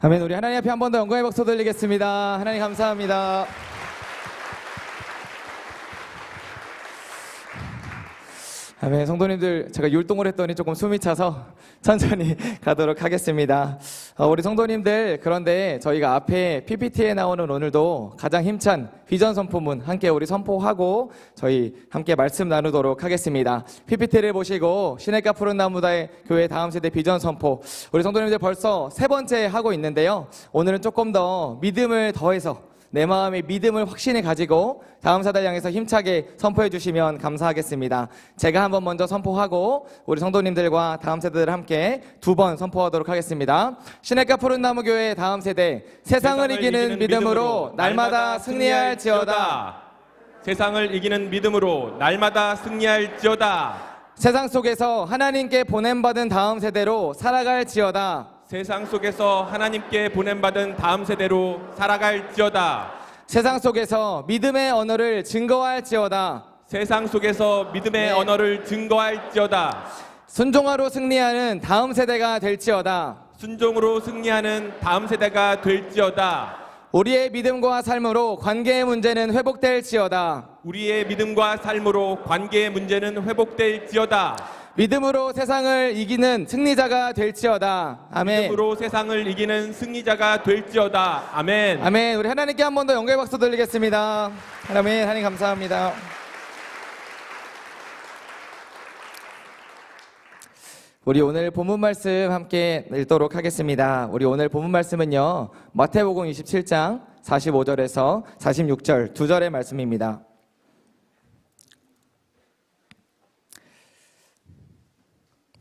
아멘. 우리 하나님 앞에 한 번 더 영광의 박수 돌리겠습니다. 하나님 감사합니다. 아멘. 성도님들, 제가 율동을 했더니 조금 숨이 차서 천천히 가도록 하겠습니다. 우리 성도님들, 그런데 저희가 앞에 PPT에 나오는 오늘도 가장 힘찬 비전 선포문 함께 우리 선포하고 저희 함께 말씀 나누도록 하겠습니다. PPT를 보시고 시냇가 푸른 나무다의 교회 다음 세대 비전 선포, 우리 성도님들 벌써 세 번째 하고 있는데요. 오늘은 조금 더 믿음을 더해서 내 마음의 믿음을 확신에 가지고 다음 세대를 향해서 힘차게 선포해 주시면 감사하겠습니다. 제가 한번 먼저 선포하고 우리 성도님들과 다음 세대들 함께 두 번 선포하도록 하겠습니다. 시냇가 푸른 나무 교회 다음 세대, 세상을 이기는 믿음으로 날마다 승리할지어다. 세상을 이기는 믿음으로 날마다 승리할지어다. 세상 속에서 하나님께 보냄받은 다음 세대로 살아갈지어다. 세상 속에서 하나님께 보냄받은 다음 세대로 살아갈지어다. 세상 속에서 믿음의 언어를 증거할지어다. 세상 속에서 믿음의 언어를 증거할지어다. 순종하로 승리하는 다음 세대가 될지어다. 순종으로 승리하는 다음 세대가 될지어다. 우리의 믿음과 삶으로 관계의 문제는 회복될지어다. 우리의 믿음과 삶으로 관계의 문제는 회복될지어다. 믿음으로 세상을 이기는 승리자가 될지어다. 아멘. 믿음으로 세상을 이기는 승리자가 될지어다. 아멘. 아멘. 우리 하나님께 한 번 더 영광의 박수 드리겠습니다. 아멘. 하나님 감사합니다. 우리 오늘 본문 말씀 함께 읽도록 하겠습니다. 우리 오늘 본문 말씀은요, 마태복음 27장 45절에서 46절 두 절의 말씀입니다.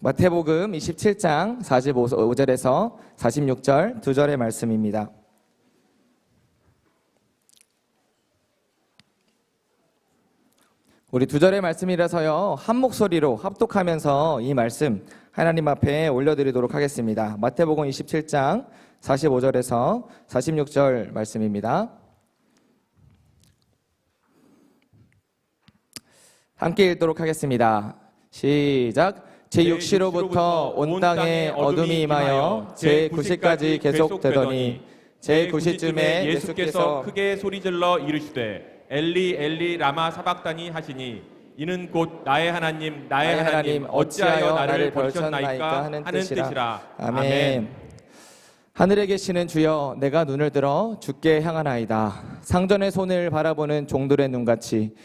마태복음 27장 45절에서 46절 두 절의 말씀입니다. 우리 두 절의 말씀이라서요, 한 목소리로 합독하면서 이 말씀 하나님 앞에 올려드리도록 하겠습니다. 마태복음 27장 45절에서 46절 말씀입니다. 함께 읽도록 하겠습니다. 시작. 제6시로부터 온 땅에 어둠이 임하여 제9시까지 계속되더니 제9시쯤에 예수께서 크게 소리질러 이르시되 엘리 엘리 라마 사박다니 하시니 이는 곧 나의 하나님 나의 하나님 어찌하여 나를 버리셨나이까 하는 뜻이라. 아멘. 하늘에 계시는 주여, 내가 눈을 들어 주께 향하나이다. 상전의 손을 바라보는 종들의 눈같이,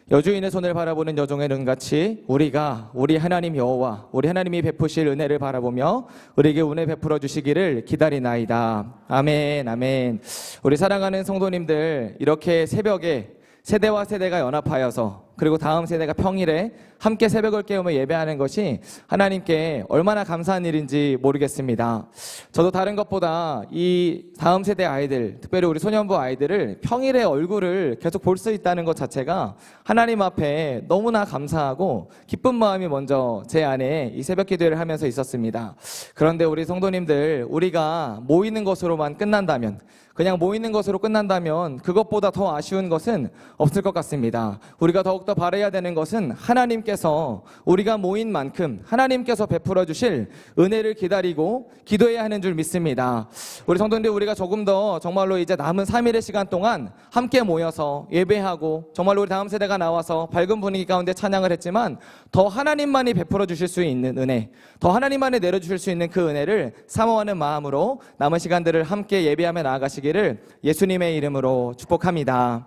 여주인의 손을 바라보는 여종의 눈같이 우리가 우리 하나님 여호와 우리 하나님이 베푸실 은혜를 바라보며 우리에게 은혜 베풀어 주시기를 기다리나이다. 아멘. 아멘. 우리 사랑하는 성도님들, 이렇게 새벽에 세대와 세대가 연합하여서 그리고 다음 세대가 평일에 함께 새벽을 깨우며 예배하는 것이 하나님께 얼마나 감사한 일인지 모르겠습니다. 저도 다른 것보다 이 다음 세대 아이들, 특별히 우리 소년부 아이들을 평일에 얼굴을 계속 볼 수 있다는 것 자체가 하나님 앞에 너무나 감사하고 기쁜 마음이 먼저 제 안에 이 새벽 기도를 하면서 있었습니다. 그런데 우리 성도님들, 우리가 모이는 것으로만 끝난다면, 그냥 모이는 것으로 끝난다면 그것보다 더 아쉬운 것은 없을 것 같습니다. 우리가 더욱더 바라야 되는 것은 하나님께서 우리가 모인 만큼 하나님께서 베풀어 주실 은혜를 기다리고 기도해야 하는 줄 믿습니다. 우리 성도님들, 우리가 조금 더 정말로 이제 남은 3일의 시간 동안 함께 모여서 예배하고 정말로 우리 다음 세대가 나와서 밝은 분위기 가운데 찬양을 했지만 더 하나님만이 베풀어 주실 수 있는 은혜, 더 하나님만이 내려주실 수 있는 그 은혜를 사모하는 마음으로 남은 시간들을 함께 예배하며 나아가시기를 예수님의 이름으로 축복합니다.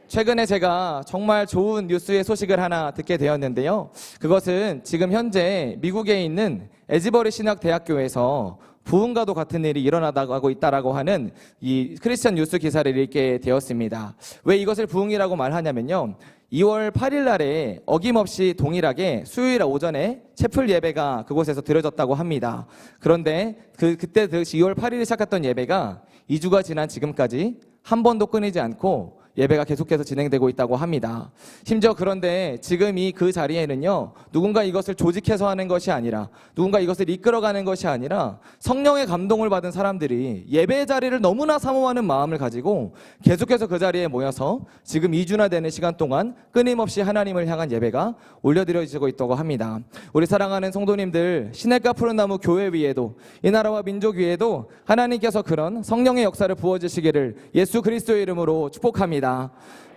최근에 제가 정말 좋은 뉴스의 소식을 하나 듣게 되었는데요. 그것은 지금 현재 미국에 있는 에즈버리 신학대학교에서 부흥과도 같은 일이 일어나고 있다라고 하는 이 크리스천 뉴스 기사를 읽게 되었습니다. 왜 이것을 부흥이라고 말하냐면요, 2월 8일 날에 어김없이 동일하게 수요일 오전에 채플 예배가 그곳에서 드려졌다고 합니다. 그런데 그때 2월 8일에 시작했던 예배가 2주가 지난 지금까지 한 번도 끊이지 않고 예배가 계속해서 진행되고 있다고 합니다. 심지어 그런데 지금 그 자리에는요, 누군가 이것을 조직해서 하는 것이 아니라, 누군가 이것을 이끌어가는 것이 아니라 성령의 감동을 받은 사람들이 예배 자리를 너무나 사모하는 마음을 가지고 계속해서 그 자리에 모여서 지금 2주나 되는 시간 동안 끊임없이 하나님을 향한 예배가 올려드려지고 있다고 합니다. 우리 사랑하는 성도님들, 시냇가 푸른 나무 교회 위에도, 이 나라와 민족 위에도 하나님께서 그런 성령의 역사를 부어주시기를 예수 그리스도의 이름으로 축복합니다.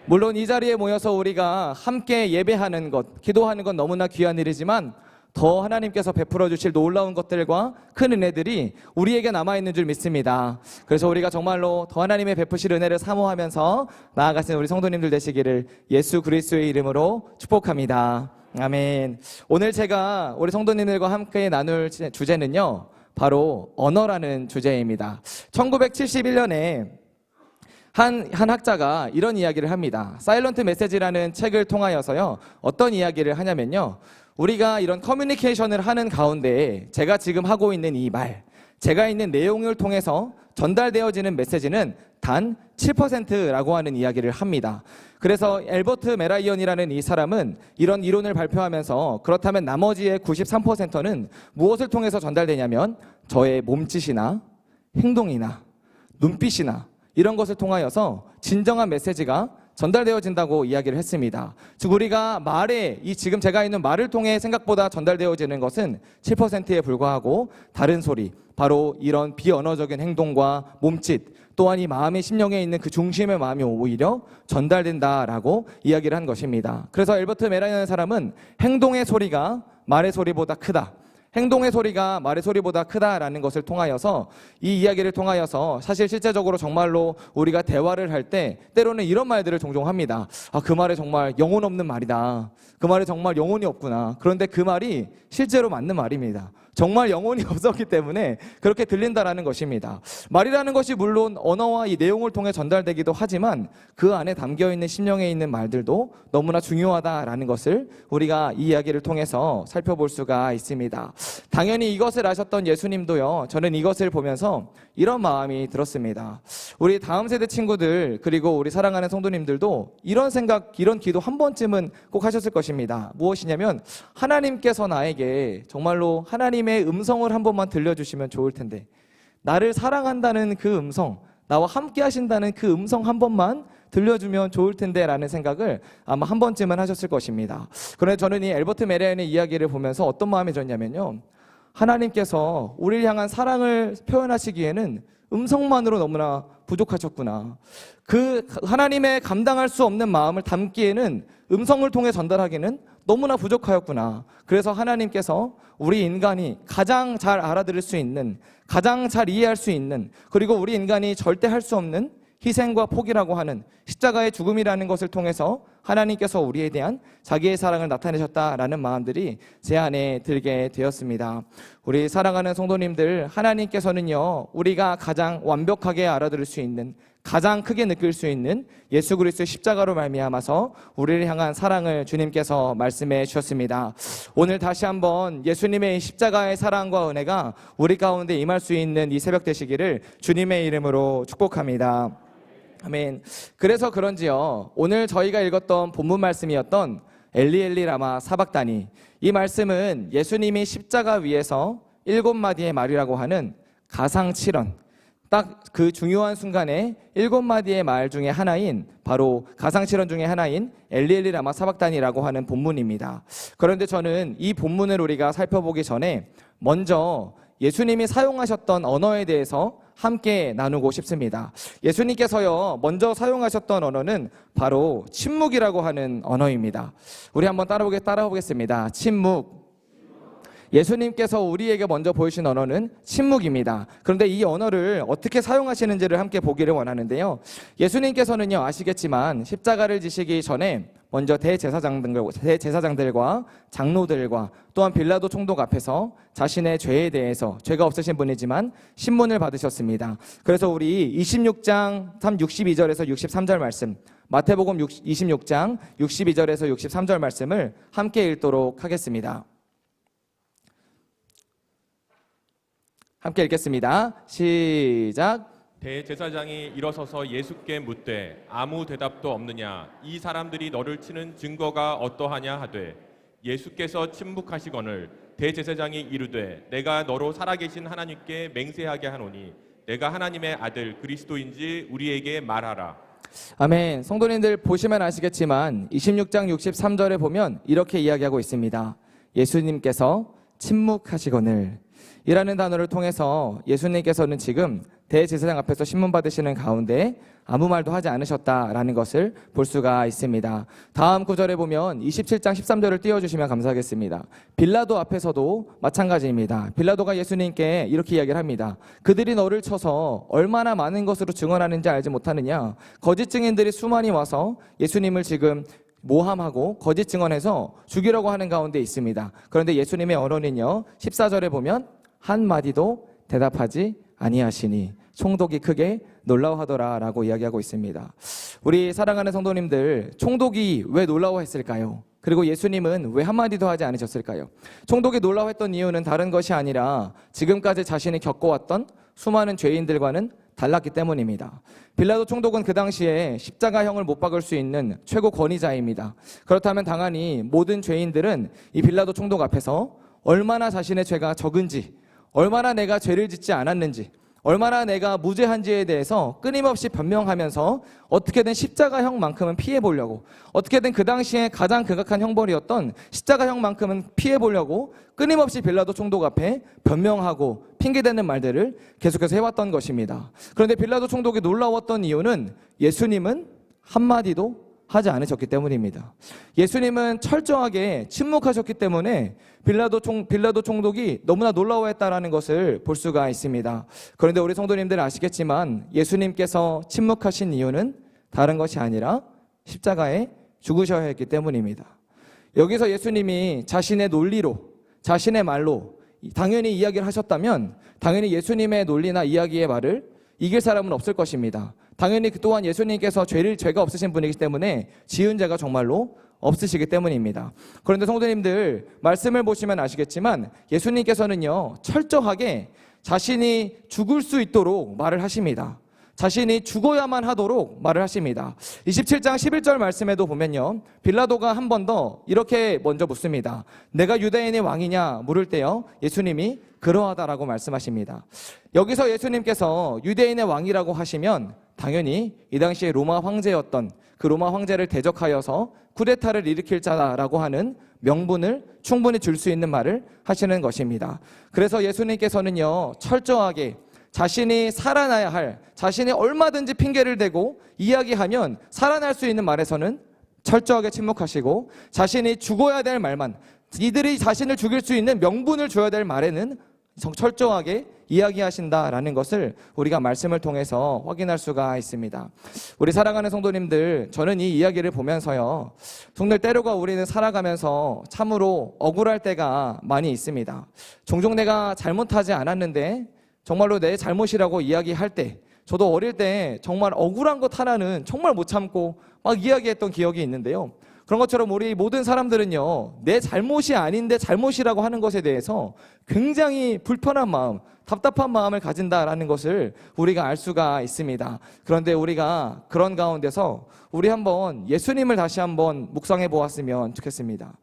물론 이 자리에 모여서 우리가 함께 예배하는 것, 기도하는 건 너무나 귀한 일이지만 더 하나님께서 베풀어 주실 놀라운 것들과 큰 은혜들이 우리에게 남아있는 줄 믿습니다. 그래서 우리가 정말로 더 하나님의 베푸실 은혜를 사모하면서 나아가시는 우리 성도님들 되시기를 예수 그리스도의 이름으로 축복합니다. 아멘. 오늘 제가 우리 성도님들과 함께 나눌 주제는요, 바로 언어라는 주제입니다. 1971년에 한 학자가 이런 이야기를 합니다. 사일런트 메시지라는 책을 통하여서요, 어떤 이야기를 하냐면요, 우리가 이런 커뮤니케이션을 하는 가운데 제가 지금 하고 있는 이 말, 제가 있는 내용을 통해서 전달되어지는 메시지는 단 7%라고 하는 이야기를 합니다. 그래서 엘버트 메라이언이라는 이 사람은 이런 이론을 발표하면서 그렇다면 나머지의 93%는 무엇을 통해서 전달되냐면 저의 몸짓이나 행동이나 눈빛이나 이런 것을 통하여서 진정한 메시지가 전달되어진다고 이야기를 했습니다. 즉 우리가 지금 제가 있는 말을 통해 생각보다 전달되어지는 것은 7%에 불과하고 다른 소리, 바로 이런 비언어적인 행동과 몸짓, 또한 이 마음의 심령에 있는 그 중심의 마음이 오히려 전달된다라고 이야기를 한 것입니다. 그래서 엘버트 메라이언 사람은 행동의 소리가 말의 소리보다 크다, 행동의 소리가 말의 소리보다 크다라는 것을 통하여서, 이 이야기를 통하여서 사실 실제적으로 정말로 우리가 대화를 할 때 때로는 이런 말들을 종종 합니다. 그 말에 정말 영혼 없는 말이다. 그 말에 정말 영혼이 없구나. 그런데 그 말이 실제로 맞는 말입니다. 정말 영혼이 없었기 때문에 그렇게 들린다라는 것입니다. 말이라는 것이 물론 언어와 이 내용을 통해 전달되기도 하지만 그 안에 담겨있는 심령에 있는 말들도 너무나 중요하다라는 것을 우리가 이 이야기를 통해서 살펴볼 수가 있습니다. 당연히 이것을 아셨던 예수님도요, 저는 이것을 보면서 이런 마음이 들었습니다. 우리 다음 세대 친구들, 그리고 우리 사랑하는 성도님들도 이런 생각, 이런 기도 한 번쯤은 꼭 하셨을 것입니다. 무엇이냐면 하나님께서 나에게 정말로 하나님의 음성을 한 번만 들려주시면 좋을 텐데, 나를 사랑한다는 그 음성, 나와 함께 하신다는 그 음성 한 번만 들려주면 좋을 텐데 라는 생각을 아마 한 번쯤은 하셨을 것입니다. 그런데 저는 이 엘버트 메라이언의 이야기를 보면서 어떤 마음이 들었냐면요, 하나님께서 우리를 향한 사랑을 표현하시기에는 음성만으로 너무나 부족하셨구나. 그 하나님의 감당할 수 없는 마음을 담기에는 음성을 통해 전달하기는 너무나 부족하였구나. 그래서 하나님께서 우리 인간이 가장 잘 알아들을 수 있는, 가장 잘 이해할 수 있는, 그리고 우리 인간이 절대 할 수 없는 희생과 포기라고 하는 십자가의 죽음이라는 것을 통해서 하나님께서 우리에 대한 자기의 사랑을 나타내셨다라는 마음들이 제 안에 들게 되었습니다. 우리 사랑하는 성도님들, 하나님께서는요, 우리가 가장 완벽하게 알아들을 수 있는, 가장 크게 느낄 수 있는 예수 그리스도의 십자가로 말미암아서 우리를 향한 사랑을 주님께서 말씀해 주셨습니다. 오늘 다시 한번 예수님의 십자가의 사랑과 은혜가 우리 가운데 임할 수 있는 이 새벽 되시기를 주님의 이름으로 축복합니다. 아멘. 그래서 그런지요, 오늘 저희가 읽었던 본문 말씀이었던 엘리 엘리 라마 사박다니, 이 말씀은 예수님이 십자가 위에서 7마디의 말이라고 하는 가상칠언, 딱 그 중요한 순간에 7마디의 말 중에 하나인, 바로 가상칠언 중에 하나인 엘리 엘리 라마 사박다니라고 하는 본문입니다. 그런데 저는 이 본문을 우리가 살펴보기 전에 먼저 예수님이 사용하셨던 언어에 대해서 함께 나누고 싶습니다. 예수님께서요, 먼저 사용하셨던 언어는 바로 침묵이라고 하는 언어입니다. 우리 한번 따라보겠습니다. 침묵. 예수님께서 우리에게 먼저 보이신 언어는 침묵입니다. 그런데 이 언어를 어떻게 사용하시는지를 함께 보기를 원하는데요, 예수님께서는요, 아시겠지만 십자가를 지시기 전에 먼저 대제사장들과 장로들과 또한 빌라도 총독 앞에서 자신의 죄에 대해서, 죄가 없으신 분이지만 신문을 받으셨습니다. 그래서 우리 26장 62절에서 63절 말씀, 마태복음 26장 62절에서 63절 말씀을 함께 읽도록 하겠습니다. 함께 읽겠습니다. 시작. 대제사장이 일어서서 예수께 묻되 아무 대답도 없느냐 이 사람들이 너를 치는 증거가 어떠하냐 하되 예수께서 침묵하시거늘 대제사장이 이르되 내가 너로 살아계신 하나님께 맹세하게 하노니 내가 하나님의 아들 그리스도인지 우리에게 말하라. 아멘. 성도님들 보시면 아시겠지만 26장 63절에 보면 이렇게 이야기하고 있습니다. 예수님께서 침묵하시거늘 이라는 단어를 통해서 예수님께서는 지금 대제사장 앞에서 신문 받으시는 가운데 아무 말도 하지 않으셨다라는 것을 볼 수가 있습니다. 다음 구절에 보면 27장 13절을 띄워주시면 감사하겠습니다. 빌라도 앞에서도 마찬가지입니다. 빌라도가 예수님께 이렇게 이야기를 합니다. 그들이 너를 쳐서 얼마나 많은 것으로 증언하는지 알지 못하느냐. 거짓 증인들이 수많이 와서 예수님을 지금 모함하고 거짓 증언해서 죽이려고 하는 가운데 있습니다. 그런데 예수님의 언어는요 14절에 보면 한마디도 대답하지 아니하시니 총독이 크게 놀라워하더라 라고 이야기하고 있습니다. 우리 사랑하는 성도님들, 총독이 왜 놀라워했을까요? 그리고 예수님은 왜 한마디도 하지 않으셨을까요? 총독이 놀라워했던 이유는 다른 것이 아니라 지금까지 자신이 겪어왔던 수많은 죄인들과는 달랐기 때문입니다. 빌라도 총독은 그 당시에 십자가형을 못 박을 수 있는 최고 권위자입니다. 그렇다면 당연히 모든 죄인들은 이 빌라도 총독 앞에서 얼마나 자신의 죄가 적은지, 얼마나 내가 죄를 짓지 않았는지, 얼마나 내가 무죄한지에 대해서 끊임없이 변명하면서 어떻게든 십자가형만큼은 피해보려고, 어떻게든 그 당시에 가장 극악한 형벌이었던 십자가형만큼은 피해보려고 끊임없이 빌라도 총독 앞에 변명하고 핑계대는 말들을 계속해서 해왔던 것입니다. 그런데 빌라도 총독이 놀라웠던 이유는 예수님은 한마디도 하지 않으셨기 때문입니다. 예수님은 철저하게 침묵하셨기 때문에 빌라도 총독이 너무나 놀라워했다라는 것을 볼 수가 있습니다. 그런데 우리 성도님들 아시겠지만 예수님께서 침묵하신 이유는 다른 것이 아니라 십자가에 죽으셔야 했기 때문입니다. 여기서 예수님이 자신의 논리로, 자신의 말로 당연히 이야기를 하셨다면 당연히 예수님의 논리나 이야기의 말을 이길 사람은 없을 것입니다. 당연히 또한 예수님께서 죄가 없으신 분이기 때문에 지은 죄가 정말로 없으시기 때문입니다. 그런데 성도님들 말씀을 보시면 아시겠지만 예수님께서는요 철저하게 자신이 죽을 수 있도록 말을 하십니다. 자신이 죽어야만 하도록 말을 하십니다. 27장 11절 말씀에도 보면요 빌라도가 한 번 더 이렇게 먼저 묻습니다. 내가 유대인의 왕이냐 물을 때요 예수님이 그러하다라고 말씀하십니다. 여기서 예수님께서 유대인의 왕이라고 하시면 당연히 이 당시에 로마 황제였던 그 로마 황제를 대적하여서 쿠데타를 일으킬 자라고 하는 명분을 충분히 줄 수 있는 말을 하시는 것입니다. 그래서 예수님께서는요 철저하게 자신이 살아나야 할, 자신이 얼마든지 핑계를 대고 이야기하면 살아날 수 있는 말에서는 철저하게 침묵하시고 자신이 죽어야 될 말만, 이들이 자신을 죽일 수 있는 명분을 줘야 될 말에는 철저하게 이야기하신다라는 것을 우리가 말씀을 통해서 확인할 수가 있습니다. 우리 사랑하는 성도님들, 저는 이 이야기를 보면서요 정말 때로가 우리는 살아가면서 참으로 억울할 때가 많이 있습니다. 종종 내가 잘못하지 않았는데 정말로 내 잘못이라고 이야기할 때, 저도 어릴 때 정말 억울한 것 하나는 정말 못 참고 막 이야기했던 기억이 있는데요. 그런 것처럼 우리 모든 사람들은요 내 잘못이 아닌데 잘못이라고 하는 것에 대해서 굉장히 불편한 마음, 답답한 마음을 가진다라는 것을 우리가 알 수가 있습니다. 그런데 우리가 그런 가운데서 우리 한번 예수님을 다시 한번 묵상해 보았으면 좋겠습니다.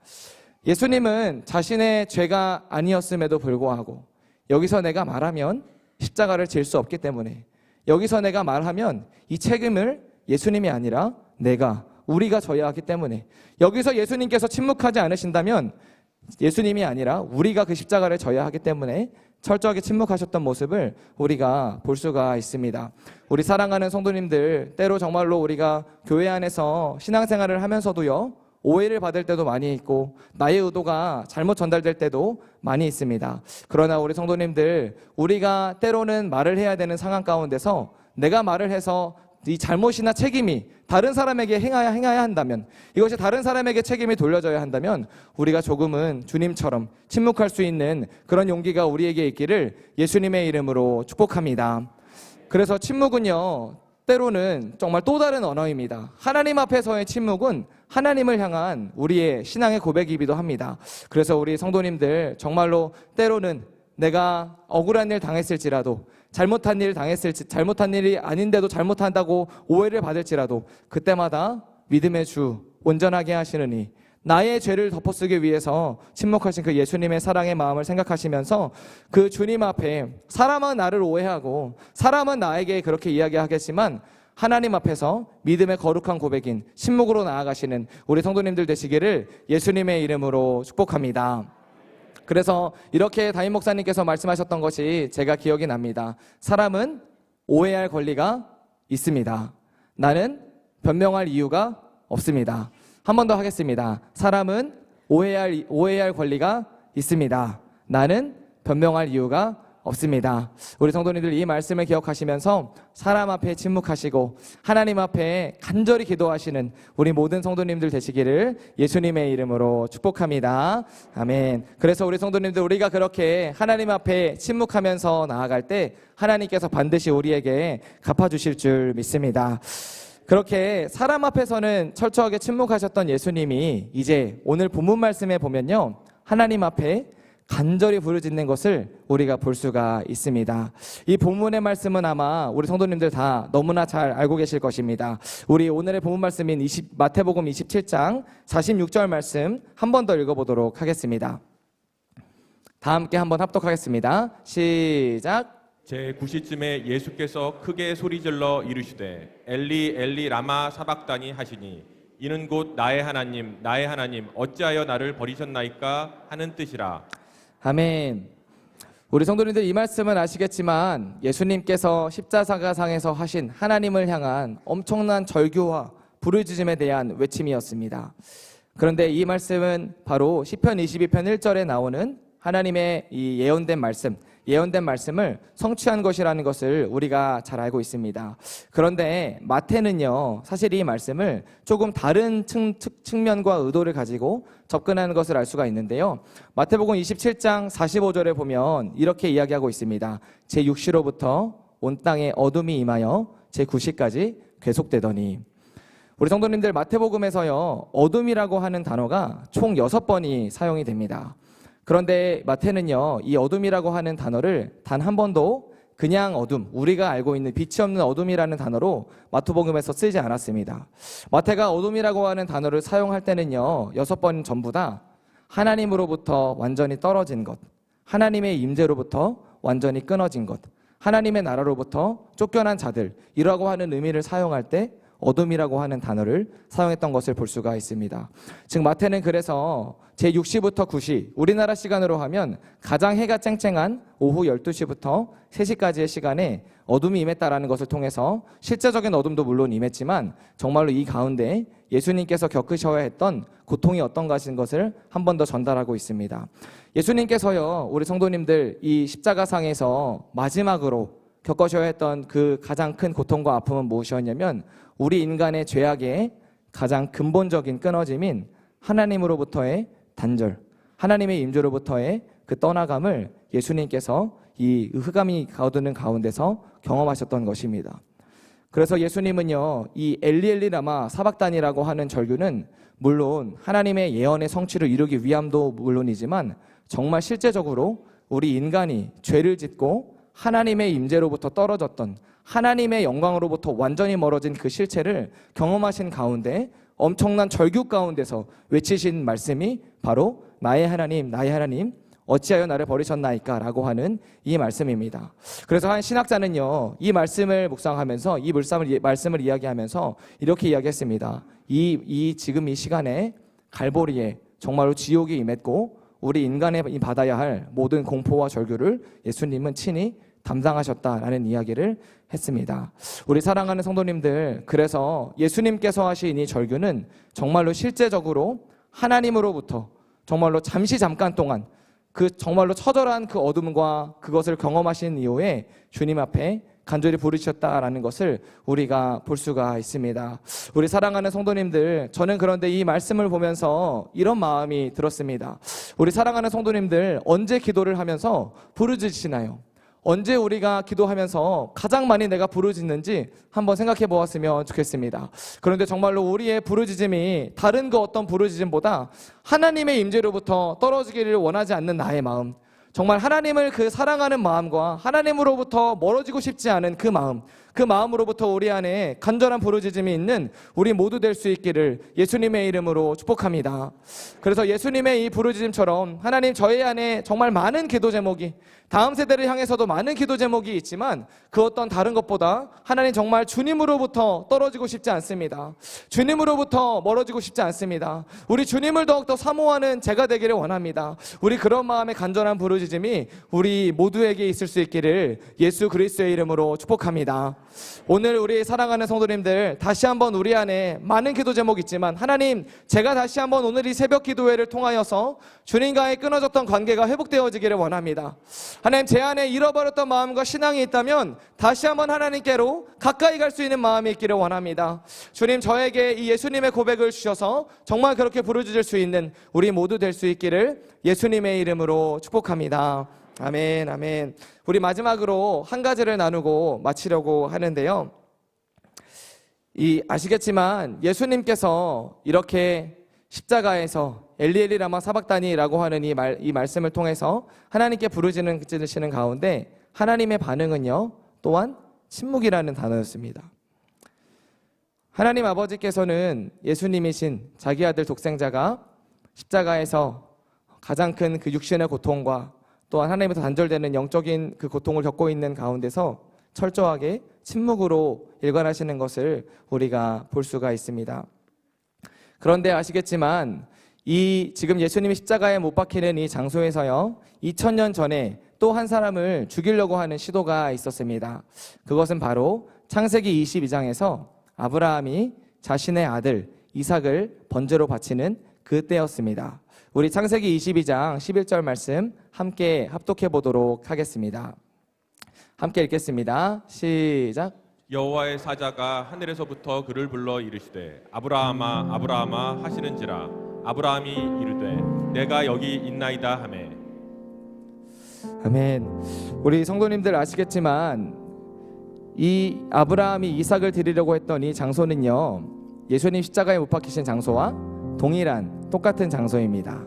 예수님은 자신의 죄가 아니었음에도 불구하고 여기서 내가 말하면 십자가를 질 수 없기 때문에, 여기서 내가 말하면 이 책임을 예수님이 아니라 우리가 져야 하기 때문에, 여기서 예수님께서 침묵하지 않으신다면 예수님이 아니라 우리가 그 십자가를 져야 하기 때문에 철저하게 침묵하셨던 모습을 우리가 볼 수가 있습니다. 우리 사랑하는 성도님들, 때로 정말로 우리가 교회 안에서 신앙생활을 하면서도요 오해를 받을 때도 많이 있고 나의 의도가 잘못 전달될 때도 많이 있습니다. 그러나 우리 성도님들, 우리가 때로는 말을 해야 되는 상황 가운데서 내가 말을 해서 이 잘못이나 책임이 다른 사람에게 행해야 한다면, 이것이 다른 사람에게 책임이 돌려져야 한다면 우리가 조금은 주님처럼 침묵할 수 있는 그런 용기가 우리에게 있기를 예수님의 이름으로 축복합니다. 그래서 침묵은요 때로는 정말 또 다른 언어입니다. 하나님 앞에서의 침묵은 하나님을 향한 우리의 신앙의 고백이기도 합니다. 그래서 우리 성도님들 정말로 때로는 내가 억울한 일 당했을지라도 잘못한 일이 아닌데도 잘못한다고 오해를 받을지라도 그때마다 믿음의 주 온전하게 하시느니 나의 죄를 덮어쓰기 위해서 침묵하신 그 예수님의 사랑의 마음을 생각하시면서 그 주님 앞에 사람은 나를 오해하고 사람은 나에게 그렇게 이야기하겠지만 하나님 앞에서 믿음의 거룩한 고백인 침묵으로 나아가시는 우리 성도님들 되시기를 예수님의 이름으로 축복합니다. 그래서 이렇게 담임 목사님께서 말씀하셨던 것이 제가 기억이 납니다. 사람은 오해할 권리가 있습니다. 나는 변명할 이유가 없습니다. 한 번 더 하겠습니다. 사람은 오해할 권리가 있습니다. 나는 변명할 이유가 없습니다. 우리 성도님들 이 말씀을 기억하시면서 사람 앞에 침묵하시고 하나님 앞에 간절히 기도하시는 우리 모든 성도님들 되시기를 예수님의 이름으로 축복합니다. 아멘. 그래서 우리 성도님들 우리가 그렇게 하나님 앞에 침묵하면서 나아갈 때 하나님께서 반드시 우리에게 갚아주실 줄 믿습니다. 그렇게 사람 앞에서는 철저하게 침묵하셨던 예수님이 이제 오늘 본문 말씀에 보면요, 하나님 앞에 간절히 부르짖는 것을 우리가 볼 수가 있습니다. 이 본문의 말씀은 아마 우리 성도님들 다 너무나 잘 알고 계실 것입니다. 우리 오늘의 본문 말씀인 마태복음 27장 46절 말씀 한 번 더 읽어보도록 하겠습니다. 다 함께 한번 합독하겠습니다. 시작. 제9시쯤에 예수께서 크게 소리질러 이르시되 엘리 엘리 라마 사박다니 하시니 이는 곧 나의 하나님 어찌하여 나를 버리셨나이까 하는 뜻이라. 아멘. 우리 성도님들 이 말씀은 아시겠지만 예수님께서 십자가상에서 하신 하나님을 향한 엄청난 절규와 부르짖음에 대한 외침이었습니다. 그런데 이 말씀은 바로 시편 22편 1절에 나오는 하나님의 이 예언된 말씀을 성취한 것이라는 것을 우리가 잘 알고 있습니다. 그런데 마태는요, 사실 이 말씀을 조금 다른 측면과 의도를 가지고 접근하는 것을 알 수가 있는데요. 마태복음 27장 45절에 보면 이렇게 이야기하고 있습니다. 제6시로부터 온 땅에 어둠이 임하여 제9시까지 계속되더니. 우리 성도님들 마태복음에서요, 어둠이라고 하는 단어가 총 6번이 사용이 됩니다. 그런데 마태는요, 이 어둠이라고 하는 단어를 단 한 번도 그냥 어둠, 우리가 알고 있는 빛이 없는 어둠이라는 단어로 마태복음에서 쓰지 않았습니다. 마태가 어둠이라고 하는 단어를 사용할 때는요, 6번 전부 다 하나님으로부터 완전히 떨어진 것, 하나님의 임재로부터 완전히 끊어진 것, 하나님의 나라로부터 쫓겨난 자들, 이라고 하는 의미를 사용할 때 어둠이라고 하는 단어를 사용했던 것을 볼 수가 있습니다. 즉 마태는 그래서 제6시부터 9시, 우리나라 시간으로 하면 가장 해가 쨍쨍한 오후 12시부터 3시까지의 시간에 어둠이 임했다라는 것을 통해서 실제적인 어둠도 물론 임했지만 정말로 이 가운데 예수님께서 겪으셔야 했던 고통이 어떤가 하신 것을 한 번 더 전달하고 있습니다. 예수님께서요, 우리 성도님들 이 십자가상에서 마지막으로 겪으셔야 했던 그 가장 큰 고통과 아픔은 무엇이었냐면 우리 인간의 죄악의 가장 근본적인 끊어짐인 하나님으로부터의 단절, 하나님의 임재로부터의 그 떠나감을 예수님께서 이 흑암이 가두는 가운데서 경험하셨던 것입니다. 그래서 예수님은요, 이 엘리 라마 사박단이라고 하는 절규는 물론 하나님의 예언의 성취를 이루기 위함도 물론이지만 정말 실제적으로 우리 인간이 죄를 짓고 하나님의 임재로부터 떨어졌던, 하나님의 영광으로부터 완전히 멀어진 그 실체를 경험하신 가운데 엄청난 절규 가운데서 외치신 말씀이 바로 나의 하나님 어찌하여 나를 버리셨나이까 라고 하는 이 말씀입니다. 그래서 한 신학자는요, 이 말씀을 묵상하면서 이 말씀을 이야기하면서 이렇게 이야기했습니다. 지금 이 시간에 갈보리에 정말로 지옥이 임했고 우리 인간이 받아야 할 모든 공포와 절규를 예수님은 친히 담당하셨다라는 이야기를 했습니다. 우리 사랑하는 성도님들, 그래서 예수님께서 하신 이 절규는 정말로 실제적으로 하나님으로부터 정말로 잠깐 동안 그 정말로 처절한 그 어둠과 그것을 경험하신 이후에 주님 앞에 간절히 부르셨다라는 것을 우리가 볼 수가 있습니다. 우리 사랑하는 성도님들, 저는 그런데 이 말씀을 보면서 이런 마음이 들었습니다. 우리 사랑하는 성도님들, 언제 기도를 하면서 부르짖으시나요? 언제 우리가 기도하면서 가장 많이 내가 부르짖는지 한번 생각해 보았으면 좋겠습니다. 그런데 정말로 우리의 부르짖음이 다른 그 어떤 부르짖음보다 하나님의 임재로부터 떨어지기를 원하지 않는 나의 마음, 정말 하나님을 그 사랑하는 마음과 하나님으로부터 멀어지고 싶지 않은 그 마음으로부터 우리 안에 간절한 부르짖음이 있는 우리 모두 될 수 있기를 예수님의 이름으로 축복합니다. 그래서 예수님의 이 부르짖음처럼 하나님, 저희 안에 정말 많은 기도 제목이, 다음 세대를 향해서도 많은 기도 제목이 있지만 그 어떤 다른 것보다 하나님, 정말 주님으로부터 떨어지고 싶지 않습니다. 주님으로부터 멀어지고 싶지 않습니다. 우리 주님을 더욱더 사모하는 제가 되기를 원합니다. 우리 그런 마음의 간절한 부르짖음이 우리 모두에게 있을 수 있기를 예수 그리스도의 이름으로 축복합니다. 오늘 우리 사랑하는 성도님들, 다시 한번 우리 안에 많은 기도 제목이 있지만 하나님, 제가 다시 한번 오늘 이 새벽 기도회를 통하여서 주님과의 끊어졌던 관계가 회복되어지기를 원합니다. 하나님, 제 안에 잃어버렸던 마음과 신앙이 있다면 다시 한번 하나님께로 가까이 갈 수 있는 마음이 있기를 원합니다. 주님, 저에게 이 예수님의 고백을 주셔서 정말 그렇게 부르짖을 수 있는 우리 모두 될 수 있기를 예수님의 이름으로 축복합니다. 아멘, 아멘. 우리 마지막으로 한 가지를 나누고 마치려고 하는데요. 아시겠지만 예수님께서 이렇게 십자가에서 엘리 라마 사박다니라고 하는 이 말씀을 통해서 하나님께 부르짖으시는 가운데 하나님의 반응은요, 또한 침묵이라는 단어였습니다. 하나님 아버지께서는 예수님이신 자기 아들 독생자가 십자가에서 가장 큰 그 육신의 고통과 또한 하나님부터 단절되는 영적인 그 고통을 겪고 있는 가운데서 철저하게 침묵으로 일관하시는 것을 우리가 볼 수가 있습니다. 그런데 아시겠지만 지금 예수님이 십자가에 못 박히는 이 장소에서요, 2000년 전에 또 한 사람을 죽이려고 하는 시도가 있었습니다. 그것은 바로 창세기 22장에서 아브라함이 자신의 아들 이삭을 번제로 바치는 그때였습니다. 우리 창세기 22장 11절 말씀 함께 합독해 보도록 하겠습니다. 함께 읽겠습니다. 시작. 여호와의 사자가 하늘에서부터 그를 불러 이르시되 아브라함아 아브라함아 하시는지라. 아브라함이 이르되 내가 여기 있나이다 하매. 아멘. 우리 성도님들 아시겠지만 이 아브라함이 이삭을 드리려고 했던 이 장소는요, 예수님 십자가에 못 박히신 장소와 똑같은 장소입니다.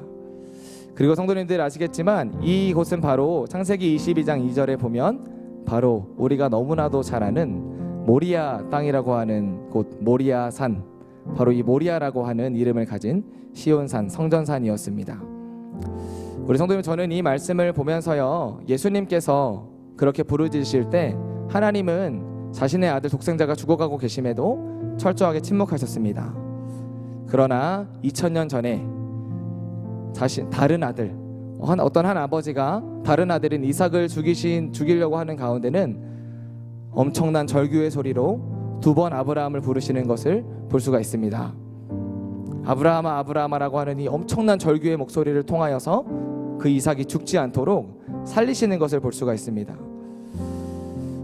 그리고 성도님들 아시겠지만 이곳은 바로 창세기 22장 2절에 보면 바로 우리가 너무나도 잘 아는 모리아 땅이라고 하는 곳, 모리아 산, 바로 이 모리아라고 하는 이름을 가진 시온산, 성전산이었습니다. 우리 성도님, 저는 이 말씀을 보면서요, 예수님께서 그렇게 부르짖으실 때 하나님은 자신의 아들 독생자가 죽어가고 계심에도 철저하게 침묵하셨습니다. 그러나 2000년 전에 다른 아들, 어떤 한 아버지가 다른 아들인 이삭을 죽이려고 하는 가운데는 엄청난 절규의 소리로 2번 아브라함을 부르시는 것을 볼 수가 있습니다. 아브라함아 아브라함아라고 하는 이 엄청난 절규의 목소리를 통하여서 그 이삭이 죽지 않도록 살리시는 것을 볼 수가 있습니다.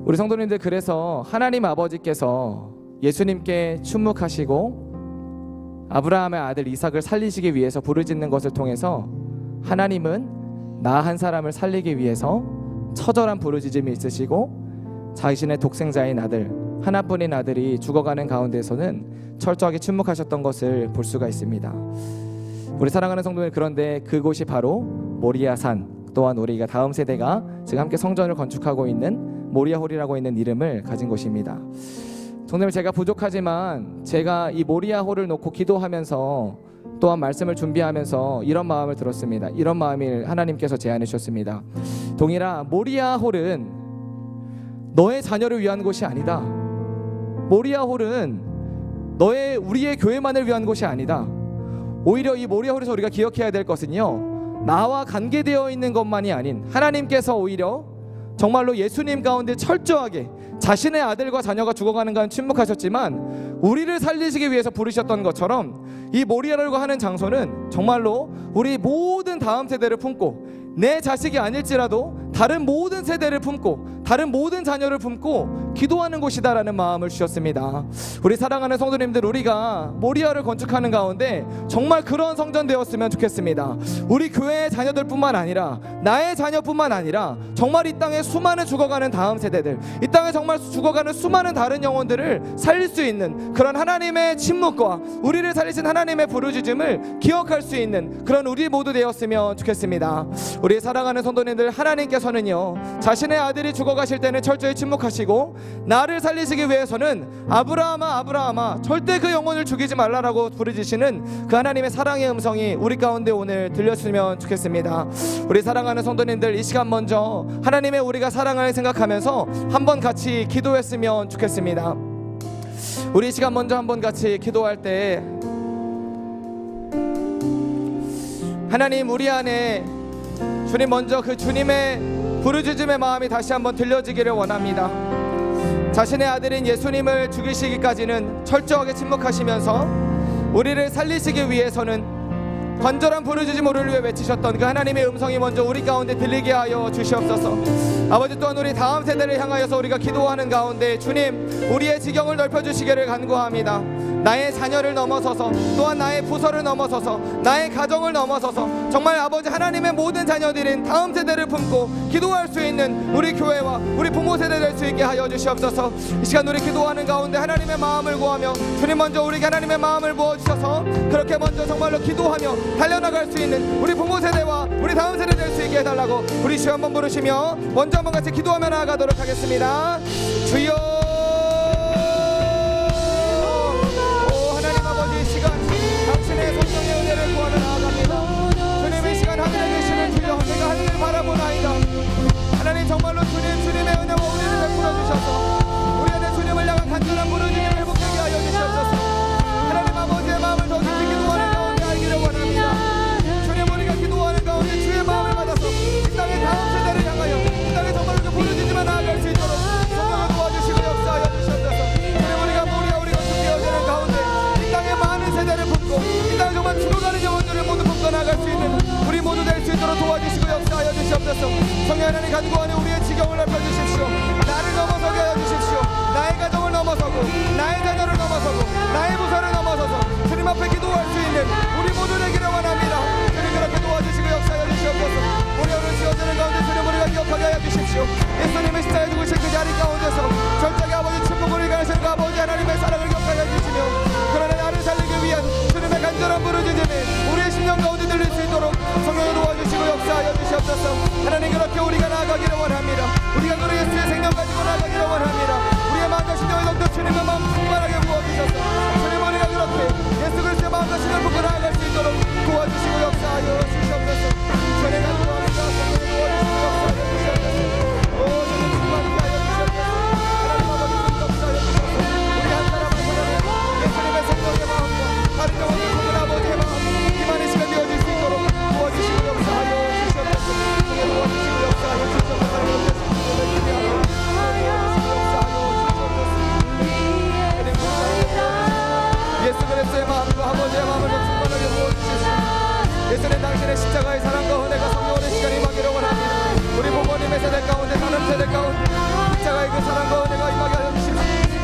우리 성도님들, 그래서 하나님 아버지께서 예수님께 침묵하시고 아브라함의 아들 이삭을 살리시기 위해서 부르짖는 것을 통해서 하나님은 나 한 사람을 살리기 위해서 처절한 부르짖음이 있으시고 자신의 독생자인 아들, 하나뿐인 아들이 죽어가는 가운데서는 철저하게 침묵하셨던 것을 볼 수가 있습니다. 우리 사랑하는 성도들, 그런데 그곳이 바로 모리아산, 또한 우리가 다음 세대가 지금 함께 성전을 건축하고 있는 모리아홀이라고 있는 이름을 가진 곳입니다. 성도님, 제가 부족하지만 제가 이 모리아홀을 놓고 기도하면서 또한 말씀을 준비하면서 이런 마음을 들었습니다. 이런 마음을 하나님께서 제안해 주셨습니다. 동일아, 모리아홀은 너의 자녀를 위한 곳이 아니다. 모리아홀은 우리의 교회만을 위한 곳이 아니다. 오히려 이 모리아홀에서 우리가 기억해야 될 것은요, 나와 관계되어 있는 것만이 아닌 하나님께서 오히려 정말로 예수님 가운데 철저하게 자신의 아들과 자녀가 죽어가는 가운데 침묵하셨지만 우리를 살리시기 위해서 부르셨던 것처럼 이 모리아라고 하는 장소는 정말로 우리 모든 다음 세대를 품고 내 자식이 아닐지라도 다른 모든 세대를 품고 다른 모든 자녀를 품고 기도하는 곳이다라는 마음을 주셨습니다. 우리 사랑하는 성도님들, 우리가 모리아를 건축하는 가운데 정말 그런 성전 되었으면 좋겠습니다. 우리 교회의 자녀들뿐만 아니라 나의 자녀뿐만 아니라 정말 이 땅에 수많은 죽어가는 다음 세대들, 이 땅에 정말 죽어가는 수많은 다른 영혼들을 살릴 수 있는 그런 하나님의 침묵과 우리를 살리신 하나님의 부르짖음을 기억할 수 있는 그런 우리 모두 되었으면 좋겠습니다. 우리 사랑하는 성도님들, 하나님께서는요, 자신의 아들이 죽어가실 때는 철저히 침묵하시고 나를 살리시기 위해서는 아브라함아 아브라함아 절대 그 영혼을 죽이지 말라라고 부르짖으시는 그 하나님의 사랑의 음성이 우리 가운데 오늘 들렸으면 좋겠습니다. 우리 사랑하는 성도님들, 이 시간 먼저 하나님의 우리가 사랑을 생각하면서 한번 같이 기도했으면 좋겠습니다. 우리 이 시간 먼저 한번 같이 기도할 때, 하나님, 우리 안에 주님 먼저 그 주님의 부르짖음의 마음이 다시 한번 들려지기를 원합니다. 자신의 아들인 예수님을 죽이시기까지는 철저하게 침묵하시면서 우리를 살리시기 위해서는 간절한 부르짖음 우리를 위해 외치셨던 그 하나님의 음성이 먼저 우리 가운데 들리게 하여 주시옵소서. 아버지, 또한 우리 다음 세대를 향하여서 우리가 기도하는 가운데 주님, 우리의 지경을 넓혀주시기를 간구합니다. 나의 자녀를 넘어서서, 또한 나의 부서를 넘어서서, 나의 가정을 넘어서서 정말 아버지 하나님의 모든 자녀들인 다음 세대를 품고 기도할 수 있는 우리 교회와 우리 부모 세대 될 수 있게 하여 주시옵소서. 이 시간 우리 기도하는 가운데 하나님의 마음을 구하며 주님 먼저 우리에게 하나님의 마음을 부어주셔서 그렇게 먼저 정말로 기도하며 달려나갈 수 있는 우리 부모 세대와 우리 다음 세대 될 수 있게 해달라고 우리 주여 한번 부르시며 먼저 한번 같이 기도하며 나아가도록 하겠습니다. 주여, 하나님 아버지, 이 시간 당신의 성령의 은혜를 구하며 나아갑니다. 주님, 이 시간 하늘에 계시는 주여, 내가 하늘을 바라보나이다. 하나님, 정말로 주님의 은혜와 우리를 베풀어 주셔서 우리 안에 주님을 향한 간절한 부르짖음을 회복하게 하여 주시옵소서. 하나님 아버지의 마음을 더 깊이 기도하는 가운데 알기를 원합니다. 주님, 우리가 기도하는 가운데 주의 마음을 받아서 이 땅의 다음 세대를 향하여 이 땅에 정말로 그 부르짖음만 나아갈 수 있도록 성령을 도와주시고 역사하여 주시옵소서. 주님, 우리가 우리가 준비되어지는 가운데 이 땅의 많은 세대를 품고 이 땅에 정말 죽어가는 영혼들을 모두 품고 나갈 수 있는 우리 모두 될 수 있도록 도와주시고 역사하여 주시옵소서. 성령 하나님, 간구하는 우리의 지경을 넓혀주십시오. 나를 넘어서게 하여 주십시오. 나의 가정을 넘어서고 나의 자녀를 넘어서고 나의 부서를 넘어서서 주님 앞에 기도할 수 있는 우리 모두 되기를 원합니다. 주님, 그렇게 도와주시고 역사하여 주시옵소서. 우리 오늘 지어지는 가운데 주님 우리가 기억하게 하여 주십시오. 예수님의 십자가에 죽으신 그 자리 가운데서 절대하게 아버지 침묵을 가르신 그 아버지 하나님의 사랑을 기억하게 해주시며 그러나 나를 살리기 위한 주님의 간절한 부르짖음이 우리의 심령 가운데 들릴 수 있도록 성령을 도와주시고 역사하여 주시옵소서. 하나님, 그렇게 우리가 나아가기를 원합니다. 우리가 그런 예수의 생명 가지고 나아가기를 원합니다. 우리의 마음과 심령을 더욱더 주님의 마음 충만하게 부어주셔서 주님, 우리가 그렇게 예수 그리스도의 마음과 심령을 품고 나아갈 수 있도록 도와주시고 역사하여 주시옵소서. 주님, 간구합니다. 성령을 도와주시고 역사하여 주시옵소서. 오, 주님 충만하게 하여 주시옵소서. 하나님 아버지, 역사하여 주셔서 우리 한 사람 한 사람의 예수님의 성령의 마음과 다른 영혼을 품은 아버지의 마음 기만의 시간 되어질 수 있도록 도와주시고 역사하여 주시옵소서. 주님, 도와주시고 역사하여 주시옵소서. 예수 그리스도의 마음과 아버지의 마음을 충만하게 부어주십시오. 예수님, 당신의 십자가의 사랑과 은혜가 성령의 시간이 임하기를 원합니다. 우리 부모님의 세대 가운데 다른 세대 가운데 십자가의 그 사랑과 은혜가 임하게 하여 주십시오.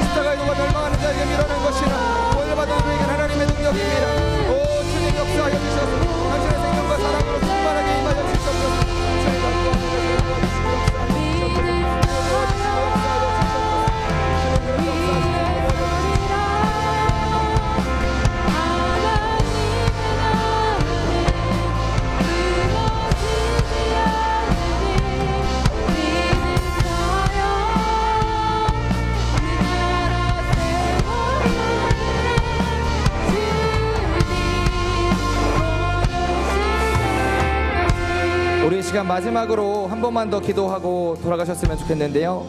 십자가의 누가 멸망하는 자에게 밀어낸 것이나 구원을 받은 우리에겐 하나님의 능력입니다. 오, 주님 역사하여 주셔서 당신의 생명과 사랑으로 충만하게 임하여 주시옵소서. 주님, 감사합니다. 도와주시고 역사하여 우리 시간 마지막으로 한 번만 더 기도하고 돌아가셨으면 좋겠는데요.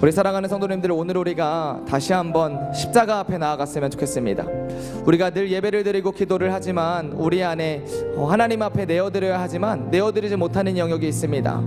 우리 사랑하는 성도님들, 오늘 우리가 다시 한번 십자가 앞에 나아갔으면 좋겠습니다. 우리가 늘 예배를 드리고 기도를 하지만 우리 안에 하나님 앞에 내어드려야 하지만 내어드리지 못하는 영역이 있습니다.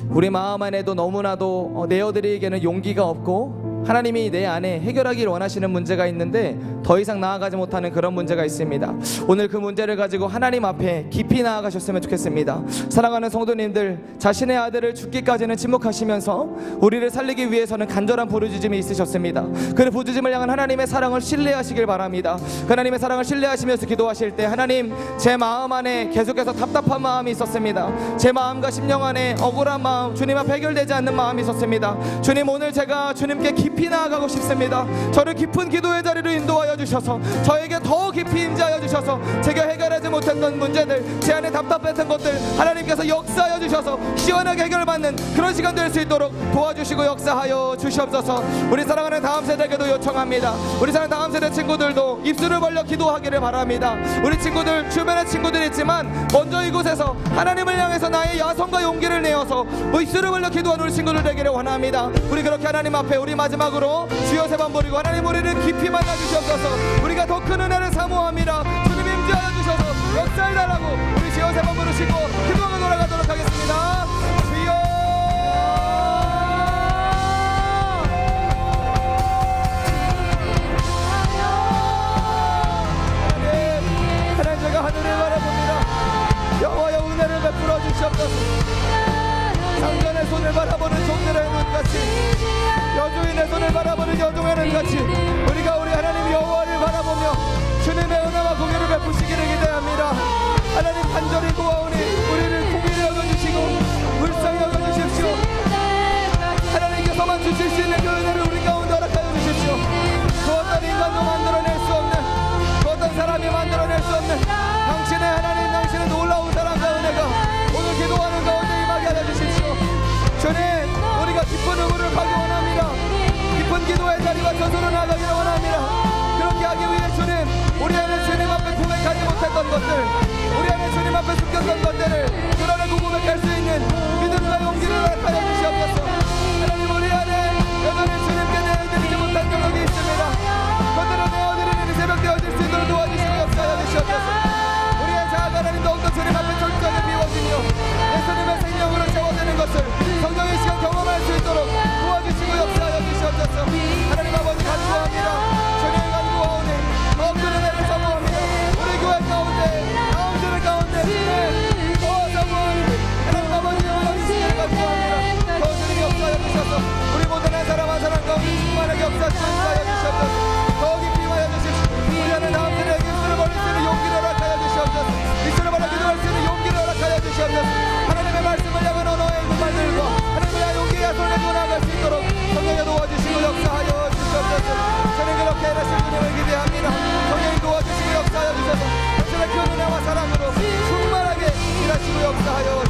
우리 마음 안에도 너무나도 내어드리기에는 용기가 없고 하나님이 내 안에 해결하기를 원하시는 문제가 있는데 더 이상 나아가지 못하는 그런 문제가 있습니다. 오늘 그 문제를 가지고 하나님 앞에 깊이 나아가셨으면 좋겠습니다. 사랑하는 성도님들, 자신의 아들을 죽기까지는 침묵하시면서 우리를 살리기 위해서는 간절한 부르짖음이 있으셨습니다. 그 부르짖음을 향한 하나님의 사랑을 신뢰하시길 바랍니다. 하나님의 사랑을 신뢰하시면서 기도하실 때, 하나님, 제 마음 안에 계속해서 답답한 마음이 있었습니다. 제 마음과 심령 안에 억울한 마음, 주님 앞에 해결되지 않는 마음이 있었습니다. 주님, 오늘 제가 주님께 깊이 나아가고 싶습니다. 저를 깊은 기도의 자리로 인도하여 주셔서 저에게 더 깊이 임재하여 주셔서 제가 해결하지 못했던 문제들, 제 안에 답답했던 것들 하나님께서 역사하여 주셔서 시원하게 해결받는 그런 시간 될 수 있도록 도와주시고 역사하여 주시옵소서. 우리 사랑하는 다음 세대에게도 요청합니다. 우리 사랑하는 다음 세대 친구들도 입술을 벌려 기도하기를 바랍니다. 우리 친구들, 주변에 친구들이 있지만 먼저 이곳에서 하나님을 향해서 나의 야성과 용기를 내어서 입술을 벌려 기도하는 우리 친구들 되기를 원합니다. 우리 그렇게 하나님 앞에 우리 마지막으로 주여 세 번 부르고, 하나님, 우리를 깊이 만나 주시옵소서. 우리가 더 큰 은혜를 사모합니다. 주님 임재하여 주셔서 역사를 달라고 우리 주여 세 번 부르시고 기도하며 돌아가도록 하겠습니다. 주여. 하나님, 제가 하늘을 바라봅니다. 여호와여, 은혜를 베풀어 주시옵소서. 상전의 손을 바라보는 종들의 눈같이, 여주인의 손을 바라보는 여종의 눈같이 우리가 우리 하나님 여호와를 바라보며 주님의 은혜와 공유를 베푸시기를 기대합니다. 하나님, 간절히 구하오니 우리를 공의를 여겨주시고 불쌍히 여겨주십시오. 하나님께서만 주실 수 있는 그 은혜를 우리 가운데 허락하여 주십시오. 그 어떤 인간도 만들어낼 수 없는, 그 어떤 사람이 만들어낼 수 없는 당신의 하나님, 당신의 놀라운 사랑과 은혜가 오늘 기도하는 가운데 임하게 하여 주십시오. 주님, 우리가 깊은 의무를 가기 원합니다. 깊은 기도의 자리와 저절로 나가기를 원합니다. 그렇게 하기 위해 주님, 우리 안에 주님 앞에 고백하지 못했던 것들, 우리 안에 주님 앞에 숨겼던 것들을 드러내고 고백할 수 있는 믿음과 용기를 허락하여 주시옵소서. 하나님, 우리 안에 여전히 주님께 내어드리지 못한 영역이 있습니다. 그들을 내어드리는 이 새벽 되어질 수 있도록 도와주시고 역사하여 주시옵소서. 우리의 자아가 하나님 더욱더 주님 앞에 철저하게 비워지며 예수님의 생명으로 채워지는 것을 성령의 시간 경험할 수 있도록 도와주시고 역사하여 주시옵소서. 하나님 아버지, 간구합니다. 주님 간구하오니 더 큰 은혜를 사모합니다. 우리 교회 가운데, 가운데를 가운데 더 사모하니 하나님 아버지, 영원하시기를 간구합니다. 더 주님 역사하여 주셔서 우리 모든 한 사람 한 사람 가운데 충만하게 역사하여 주시옵소서. 더 깊이 임하여 주십시오. 우리 안에 다음 세대에게 입술을 벌릴 수 있는 용기를 허락하여 주시옵소서. 입술을 벌려 기도할 수 있는 용기를 허락하여 주시옵소서. 하나님의 말씀을 향한 언어의 말들과 하나님의 용기의 손에 돌아갈 수 있도록 성령에 도와주시고 역사하여 주시옵소서. 저는 그렇게 하실 주님을 기대합니다. 성령이 도와주시고 역사하여 주셔서 당신의 큰 은혜와 사랑으로 충만하게 일하시고 역사하여